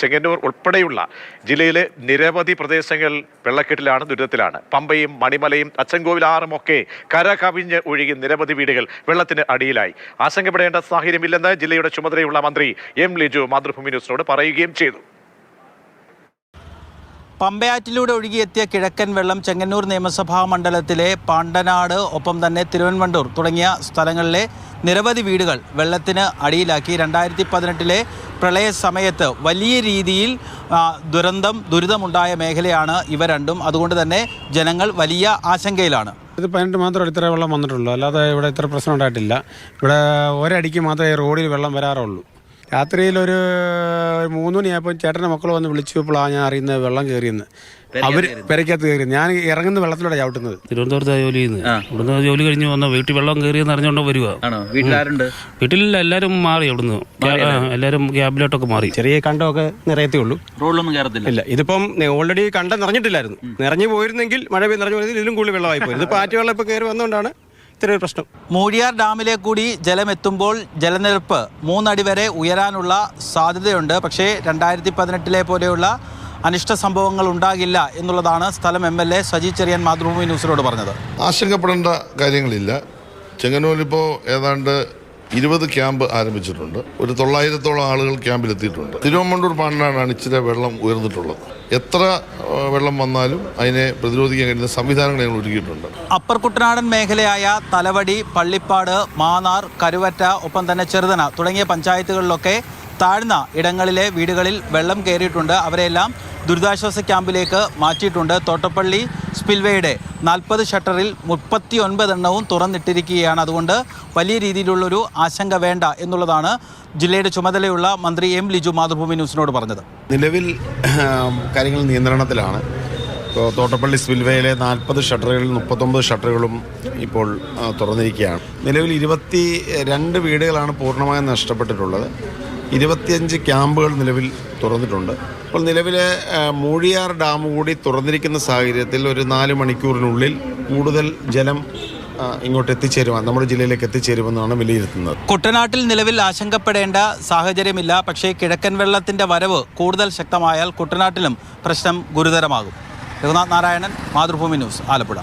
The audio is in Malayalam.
ചെങ്ങന്നൂർ ഉൾപ്പെടെയുള്ള ജില്ലയിലെ നിരവധി പ്രദേശങ്ങൾ വെള്ളക്കെട്ടിലാണ്, ദുരിതത്തിലാണ്. പമ്പയും മണിമലയും അച്ചൻകോവിലാറും ഒക്കെ കര കവിഞ്ഞ് ഒഴുകി നിരവധി വീടുകൾ വെള്ളത്തിന് അടിയിലായി. ആശങ്കപ്പെടേണ്ട സാഹചര്യമില്ലെന്ന് ജില്ലയുടെ ചുമതലയുള്ള മന്ത്രി എം ലിജു മാതൃഭൂമി ന്യൂസിനോട് പറയുകയും ചെയ്തു. പമ്പയാറ്റിലൂടെ ഒഴുകിയെത്തിയ കിഴക്കൻ വെള്ളം ചെങ്ങന്നൂർ നിയമസഭാ മണ്ഡലത്തിലെ പാണ്ടനാട്, ഒപ്പം തന്നെ തിരുവൻവണ്ടൂർ തുടങ്ങിയ സ്ഥലങ്ങളിലെ നിരവധി വീടുകൾ വെള്ളത്തിന് അടിയിലാക്കി. 2018 പ്രളയ സമയത്ത് വലിയ രീതിയിൽ ദുരിതമുണ്ടായ മേഖലയാണ് ഇവ രണ്ടും. അതുകൊണ്ട് തന്നെ ജനങ്ങൾ വലിയ ആശങ്കയിലാണ്. ഇത് 18 മാത്രമേ ഇത്ര വെള്ളം വന്നിട്ടുള്ളൂ, അല്ലാതെ ഇവിടെ ഇത്ര പ്രശ്നം ഉണ്ടായിട്ടില്ല. ഇവിടെ ഒരടിക്ക് മാത്രമേ റോഡിൽ വെള്ളം വരാറുള്ളൂ. രാത്രിയിൽ ഒരു 3 മണിയായപ്പോൾ ചേട്ടൻ്റെ മക്കൾ വന്ന് വിളിച്ചപ്പോഴാണ് ഞാൻ അറിയുന്നത് വെള്ളം കയറിയെന്ന്. അവർ പെരയ്ക്കകത്ത് കയറി. ഞാൻ ഇറങ്ങുന്ന വെള്ളത്തിലൂടെ ചവിട്ടുന്നത്. തിരുവനന്തപുരത്ത് ജോലി ചെയ്യുന്നത്. ഇവിടുന്ന് ജോലി കഴിഞ്ഞ് വന്ന വീട്ടിൽ വെള്ളം കയറിയെന്ന് അറിഞ്ഞുകൊണ്ട് വരിക. വീട്ടിൽ എല്ലാവരും മാറി. അവിടുന്ന് എല്ലാവരും ക്യാബിലോട്ടൊക്കെ മാറി. ചെറിയ കണ്ടമൊക്കെ നിറയത്തേ ഉള്ളൂ, റോഡിലൊന്നും കയറത്തില്ല. ഇല്ല, ഇതിപ്പം ഓൾറെഡി കണ്ടം നിറഞ്ഞിട്ടില്ലായിരുന്നു. നിറഞ്ഞു പോയിരുന്നെങ്കിൽ മഴ പെയ്ത് നിറഞ്ഞു പോയിരുന്നെങ്കിൽ ഇതിലും കൂടുതൽ വെള്ളമായി പോയി. ഇതിപ്പോൾ ആറ്റ് വെള്ളം ഇപ്പോൾ കയറി വന്നുകൊണ്ടാണ് ഇത്രയൊരു പ്രശ്നം. മൂഴിയാർ ഡാമിലെ കൂടി ജലമെത്തുമ്പോൾ ജലനിരപ്പ് 3 അടി വരെ ഉയരാനുള്ള സാധ്യതയുണ്ട്. പക്ഷേ 2018 പോലെയുള്ള അനിഷ്ട സംഭവങ്ങൾ ഉണ്ടാകില്ല എന്നുള്ളതാണ് സ്ഥലം MLA സജി ചെറിയാൻ മാതൃഭൂമി ന്യൂസിനോട് പറഞ്ഞത്. ആശങ്കപ്പെടേണ്ട കാര്യങ്ങളില്ല. ചെങ്ങന്നൂരിപ്പോൾ ഏതാണ്ട് 20 ക്യാമ്പ് ആരംഭിച്ചിട്ടുണ്ട്. ഒരു 900ഓളം ആളുകൾ ക്യാമ്പിലെത്തിയിട്ടുണ്ട്. തിരുവനന്തപുരം പാണ്ടനാടാണ് ഇച്ചിരി വെള്ളം ഉയർന്നിട്ടുള്ളത്. എത്ര വെള്ളം വന്നാലും അതിനെ പ്രതിരോധിക്കാൻ കഴിയുന്ന സംവിധാനങ്ങൾ ഞങ്ങൾ ഒരുക്കിയിട്ടുണ്ട്. അപ്പർ കുട്ടനാടൻ മേഖലയായ തലവടി, പള്ളിപ്പാട്, മാന്നാർ, കരുവറ്റ, ഒപ്പം തന്നെ ചെറുതന തുടങ്ങിയ പഞ്ചായത്തുകളിലൊക്കെ താഴ്ന്ന ഇടങ്ങളിലെ വീടുകളിൽ വെള്ളം കയറിയിട്ടുണ്ട്. അവരെല്ലാം ദുരിതാശ്വാസ ക്യാമ്പിലേക്ക് മാറ്റിയിട്ടുണ്ട്. തോട്ടപ്പള്ളി സ്പിൽവേയുടെ 40 ഷട്ടറിൽ 39 എണ്ണവും തുറന്നിട്ടിരിക്കുകയാണ്. അതുകൊണ്ട് വലിയ രീതിയിലുള്ളൊരു ആശങ്ക വേണ്ട എന്നുള്ളതാണ് ജില്ലയുടെ ചുമതലയുള്ള മന്ത്രി എം ലിജു മാതൃഭൂമി ന്യൂസിനോട് പറഞ്ഞത്. നിലവിൽ കാര്യങ്ങൾ നിയന്ത്രണത്തിലാണ്. ഇപ്പോൾ തോട്ടപ്പള്ളി സ്പിൽവേയിലെ 40 ഷട്ടറുകളിൽ 39 ഷട്ടറുകളും ഇപ്പോൾ തുറന്നിരിക്കുകയാണ്. നിലവിൽ 22 വീടുകളാണ് പൂർണ്ണമായും നഷ്ടപ്പെട്ടിട്ടുള്ളത്. 25 ക്യാമ്പുകൾ നിലവിൽ തുറന്നിട്ടുണ്ട്. അപ്പോൾ നിലവിലെ മൂഴിയാർ ഡാം കൂടി തുറന്നിരിക്കുന്ന സാഹചര്യത്തിൽ ഒരു 4 മണിക്കൂറിനുള്ളിൽ കൂടുതൽ ജലം ഇങ്ങോട്ട് എത്തിച്ചേരുവാൻ, നമ്മുടെ ജില്ലയിലേക്ക് എത്തിച്ചേരുമെന്നാണ് വിലയിരുത്തുന്നത്. കുട്ടനാട്ടിൽ നിലവിൽ ആശങ്കപ്പെടേണ്ട സാഹചര്യമില്ല. പക്ഷേ കിഴക്കൻ വെള്ളത്തിൻ്റെ വരവ് കൂടുതൽ ശക്തമായാൽ കുട്ടനാട്ടിലും പ്രശ്നം ഗുരുതരമാകും. രഘുനാഥ് നാരായണൻ, മാതൃഭൂമി ന്യൂസ്, ആലപ്പുഴ.